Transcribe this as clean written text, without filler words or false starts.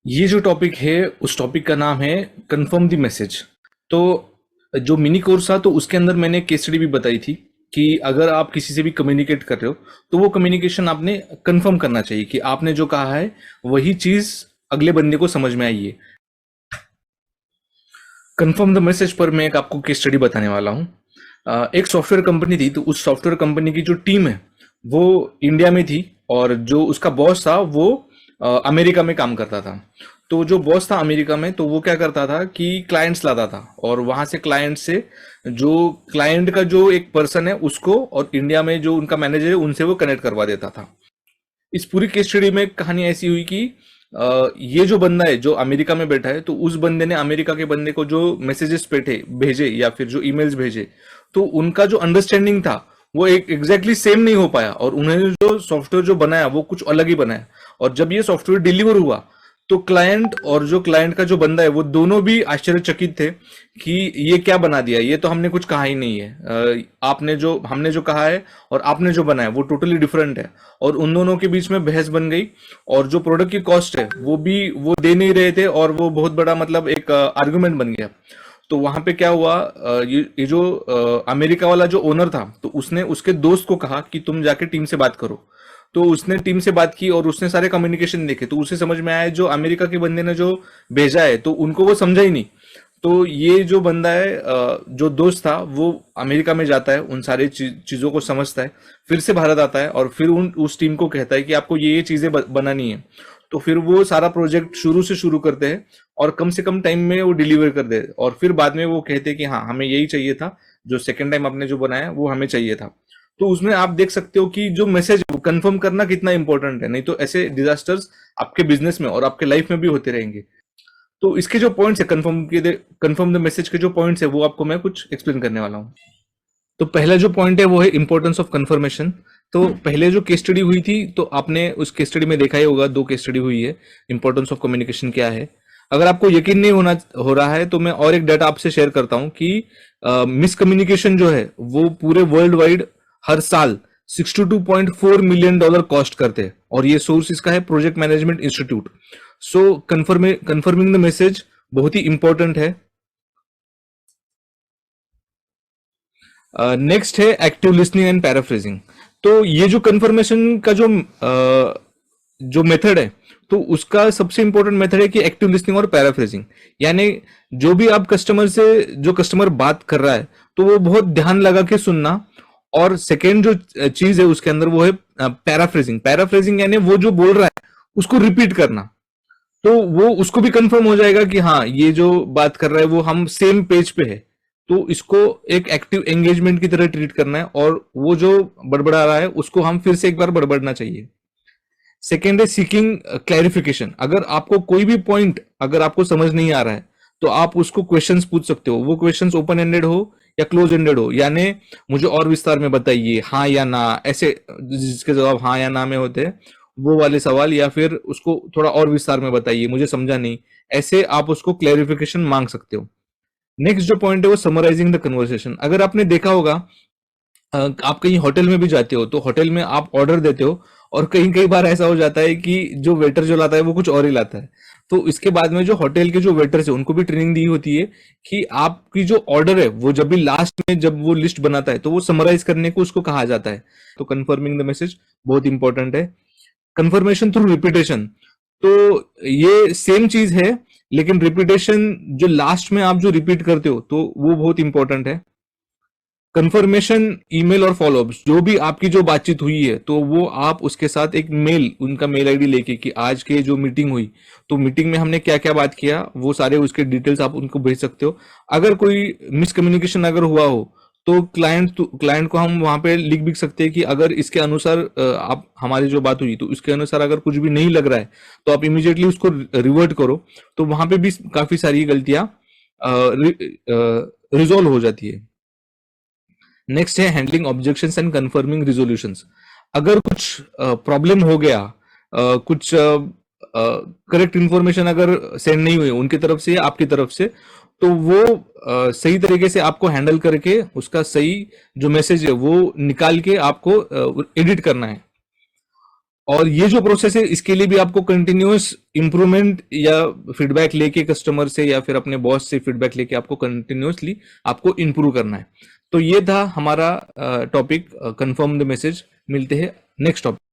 ये जो टॉपिक है उस टॉपिक का नाम है कंफर्म द मैसेज। तो जो मिनी कोर्स था तो उसके अंदर मैंने केस स्टडी भी बताई थी कि अगर आप किसी से भी कम्युनिकेट कर रहे हो तो वो कम्युनिकेशन आपने कंफर्म करना चाहिए कि आपने जो कहा है वही चीज अगले बंदे को समझ में आई है। कंफर्म द मैसेज पर मैं एक आपको केस स्टडी बताने वाला हूँ। एक सॉफ्टवेयर कंपनी थी, तो उस सॉफ्टवेयर कंपनी की जो टीम है वो इंडिया में थी, और जो उसका बॉस था वो अमेरिका में काम करता था। तो जो बॉस था अमेरिका में, तो वो क्या करता था कि क्लाइंट्स लाता था और वहां से क्लाइंट से जो क्लाइंट का जो एक पर्सन है उसको, और इंडिया में जो उनका मैनेजर है उनसे वो कनेक्ट करवा देता था। इस पूरी केस स्टडी में कहानी ऐसी हुई कि ये जो बंदा है जो अमेरिका में बैठा है, तो उस बंदे ने अमेरिका के बंदे को जो मैसेजेस भेजे या फिर जो ईमेल्स भेजे, तो उनका जो अंडरस्टैंडिंग था वो एक एग्जैक्टली सेम नहीं हो पाया, और उन्होंने जो सॉफ्टवेयर जो बनाया वो कुछ अलग ही बनाया। और जब ये सॉफ्टवेयर डिलीवर हुआ तो क्लाइंट और जो क्लाइंट का जो बंदा है वो दोनों भी आश्चर्यचकित थे कि ये क्या बना दिया, ये तो हमने कुछ कहा ही नहीं है। आपने जो हमने जो कहा है और आपने जो बनाया वो टोटली डिफरेंट है। और उन दोनों के बीच में बहस बन गई, और जो प्रोडक्ट की कॉस्ट है वो भी वो दे नहीं रहे थे, और वो बहुत बड़ा मतलब एक आर्गुमेंट बन गया। तो वहां पे क्या हुआ, ये जो अमेरिका वाला जो ओनर था, तो उसने उसके दोस्त को कहा कि तुम जाके टीम से बात करो। तो उसने टीम से बात की और उसने सारे कम्युनिकेशन देखे, तो उसे समझ में आया जो अमेरिका के बंदे ने जो भेजा है तो उनको वो समझा ही नहीं। तो ये जो बंदा है, जो दोस्त था, वो अमेरिका में जाता है, उन सारी चीजों को समझता है, फिर से भारत आता है और फिर उस टीम को कहता है कि आपको ये चीजें बनानी है। तो फिर वो सारा प्रोजेक्ट शुरू से शुरू करते हैं और कम से कम टाइम में वो डिलीवर कर दे, और फिर बाद में वो कहते हैं कि हाँ हमें यही चाहिए था, जो सेकंड टाइम आपने जो बनाया वो हमें चाहिए था। तो उसमें आप देख सकते हो कि जो मैसेज कंफर्म करना कितना इंपॉर्टेंट है, नहीं तो ऐसे डिजास्टर्स आपके बिजनेस में और आपके लाइफ में भी होते रहेंगे। तो इसके जो पॉइंट्स है कंफर्म द मैसेज के जो पॉइंट्स है वो आपको मैं कुछ एक्सप्लेन करने वाला हूँ। तो पहला जो पॉइंट है वो है इंपॉर्टेंस ऑफ कंफर्मेशन। तो पहले जो केस स्टडी हुई थी तो आपने उस केस स्टडी में देखा ही होगा, दो केस स्टडी हुई है। इंपॉर्टेंस ऑफ कम्युनिकेशन क्या है, अगर आपको यकीन नहीं हो रहा है तो मैं और एक डाटा आपसे शेयर करता हूं कि मिसकम्युनिकेशन जो है वो पूरे वर्ल्ड वाइड हर साल $62.4 मिलियन कॉस्ट करते हैं, और ये सोर्स इसका है project management institute. So confirming the message बहुत ही इंपॉर्टेंट है। नेक्स्ट है एक्टिव लिसनिंग एंड पैराफ्रेजिंग। तो ये जो कंफर्मेशन का जो मेथड है, तो उसका सबसे इंपॉर्टेंट मेथड है कि एक्टिव लिसनिंग और पैराफ्रेजिंग। यानी जो भी आप कस्टमर से, जो कस्टमर बात कर रहा है तो वो बहुत ध्यान लगा के सुनना। और सेकेंड जो चीज है उसके अंदर वो है पैराफ्रेजिंग। पैराफ्रेजिंग यानी वो जो बोल रहा है उसको रिपीट करना। तो वो उसको भी कंफर्म हो जाएगा कि हाँ ये जो बात कर रहा है वो हम सेम पेज पे है। तो इसको एक एक्टिव एंगेजमेंट की तरह ट्रीट करना है, और वो जो बड़बड़ा रहा है उसको हम फिर से एक बार बड़बड़ना चाहिए। सेकेंड है सीकिंग क्लैरिफिकेशन। अगर आपको कोई भी पॉइंट अगर आपको समझ नहीं आ रहा है तो आप उसको क्वेश्चंस पूछ सकते हो। वो क्वेश्चंस ओपन एंडेड हो या क्लोज एंडेड हो, यानी मुझे और विस्तार में बताइए, हाँ या ना, ऐसे जिसके जवाब हाँ या ना में होते हैं वो वाले सवाल, या फिर उसको थोड़ा और विस्तार में बताइए, मुझे समझा नहीं, ऐसे आप उसको क्लैरिफिकेशन मांग सकते हो। नेक्स्ट जो पॉइंट है वो समराइजिंग द कन्वर्सेशन। अगर आपने देखा होगा, आप कहीं होटल में भी जाते हो तो होटल में आप ऑर्डर देते हो, और कई कई बार ऐसा हो जाता है कि जो वेटर जो लाता है वो कुछ और ही लाता है। तो इसके बाद में जो होटल के जो वेटर्स है उनको भी ट्रेनिंग दी होती है कि आपकी जो ऑर्डर है वो जब भी लास्ट में जब वो लिस्ट बनाता है तो वो समराइज करने को उसको कहा जाता है। तो कंफर्मिंग द मैसेज बहुत इंपॉर्टेंट है। Confirmation through repetition. तो ये सेम चीज है, लेकिन रिपीटेशन जो लास्ट में आप जो रिपीट करते हो तो वो बहुत इंपॉर्टेंट है। कंफर्मेशन ईमेल और फॉलोअप्स, जो भी आपकी जो बातचीत हुई है तो वो आप उसके साथ एक मेल, उनका मेल आईडी लेके कि आज के जो मीटिंग हुई तो मीटिंग में हमने क्या क्या बात किया, वो सारे उसके डिटेल्स आप उनको भेज सकते हो। अगर कोई मिसकम्युनिकेशन अगर हुआ हो तो क्लाइंट को हम वहां पे लिख भी सकते हैं कि अगर इसके अनुसार आप हमारी जो बात हुई तो इसके अनुसार अगर कुछ भी नहीं लग रहा है तो आप इमीडिएटली उसको रिवर्ट करो। तो वहां पे भी काफी सारी गलतियां रिजोल्व हो जाती है। नेक्स्ट है handling objections and confirming resolutions. अगर कुछ प्रॉब्लम हो गया, कुछ करेक्ट इंफॉर्मेशन अगर सेंड नहीं हुई उनकी तरफ से या आपकी तरफ से, तो वो सही तरीके से आपको हैंडल करके उसका सही जो मैसेज है वो निकाल के आपको एडिट करना है। और ये जो प्रोसेस है इसके लिए भी आपको कंटिन्यूअस इंप्रूवमेंट या फीडबैक लेके कस्टमर से या फिर अपने बॉस से फीडबैक लेके आपको कंटिन्यूअसली आपको इंप्रूव करना है। तो ये था हमारा टॉपिक, कंफर्म द मैसेज। मिलते हैं नेक्स्ट टॉपिक।